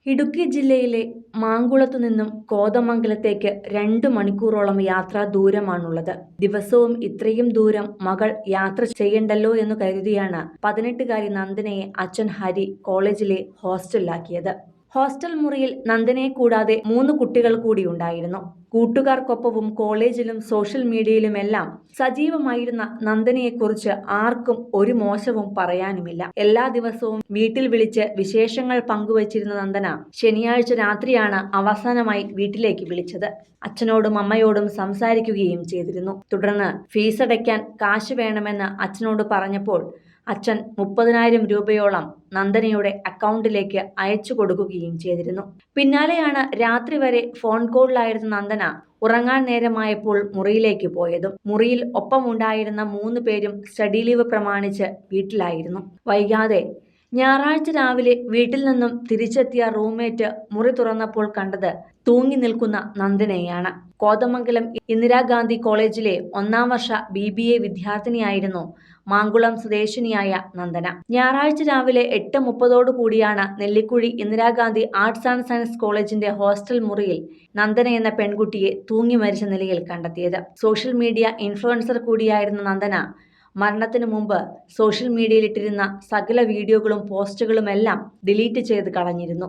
ഇടുക്കി ജില്ലയിലെ മാങ്കുളത്തു നിന്നും കോതമംഗലത്തേക്ക് 2 മണിക്കൂറോളം യാത്രാ ദൂരമാണുള്ളത്. ദിവസവും ഇത്രയും ദൂരം മകൾ യാത്ര ചെയ്യണ്ടല്ലോ എന്നു കരുതിയാണ് 18-കാരി നന്ദനയെ അച്ഛൻ ഹരി കോളേജിലെ ഹോസ്റ്റലിലാക്കിയത്. ഹോസ്റ്റൽ മുറിയിൽ നന്ദനയെ കൂടാതെ 3 കുട്ടികൾ കൂടിയുണ്ടായിരുന്നു. കൂട്ടുകാർക്കൊപ്പവും കോളേജിലും സോഷ്യൽ മീഡിയയിലുമെല്ലാം സജീവമായിരുന്ന നന്ദനയെക്കുറിച്ച് ആർക്കും ഒരു മോശവും പറയാനുമില്ല. എല്ലാ ദിവസവും വീട്ടിൽ വിളിച്ച് വിശേഷങ്ങൾ പങ്കുവച്ചിരുന്ന നന്ദന ശനിയാഴ്ച രാത്രിയാണ് അവസാനമായി വീട്ടിലേക്ക് വിളിച്ചത്. അച്ഛനോടും അമ്മയോടും സംസാരിക്കുകയും ചെയ്തിരുന്നു. തുടർന്ന് ഫീസ് അടയ്ക്കാൻ കാശ് വേണമെന്ന് അച്ഛനോട് പറഞ്ഞപ്പോൾ അച്ഛൻ 30,000 രൂപയോളം നന്ദനയുടെ അക്കൗണ്ടിലേക്ക് അയച്ചു കൊടുക്കുകയും ചെയ്തിരുന്നു. പിന്നാലെയാണ് രാത്രി വരെ ഫോൺ കോളിലായിരുന്ന നന്ദന ഉറങ്ങാൻ നേരമായപ്പോൾ മുറിയിലേക്ക് പോയതും. മുറിയിൽ ഒപ്പമുണ്ടായിരുന്ന 3 പേരും സ്റ്റഡി ലീവ് പ്രമാണിച്ച് വീട്ടിലായിരുന്നു. വൈകാതെ ഞായറാഴ്ച രാവിലെ വീട്ടിൽ നിന്നും തിരിച്ചെത്തിയ റൂംമേറ്റ് മുറി തുറന്നപ്പോൾ കണ്ടത് തൂങ്ങി നിൽക്കുന്ന നന്ദനയെയാണ്. കോതമംഗലം ഇന്ദിരാഗാന്ധി കോളേജിലെ 1-ാം വർഷ BBA വിദ്യാർത്ഥിനിയായിരുന്നു മാങ്കുളം സ്വദേശിനിയായ നന്ദന. ഞായറാഴ്ച രാവിലെ 8:30 Nellikuzhi Indira Gandhi arts and science കോളേജിന്റെ ഹോസ്റ്റൽ മുറിയിൽ നന്ദന എന്ന പെൺകുട്ടിയെ തൂങ്ങി മരിച്ച നിലയിൽ കണ്ടെത്തിയത്. സോഷ്യൽ മീഡിയ ഇൻഫ്ലുവൻസർ കൂടിയായിരുന്ന നന്ദന മരണത്തിനു മുമ്പ് സോഷ്യൽ മീഡിയയിലിട്ടിരുന്ന സകല വീഡിയോകളും പോസ്റ്റുകളുമെല്ലാം ഡിലീറ്റ് ചെയ്ത് കളഞ്ഞിരുന്നു.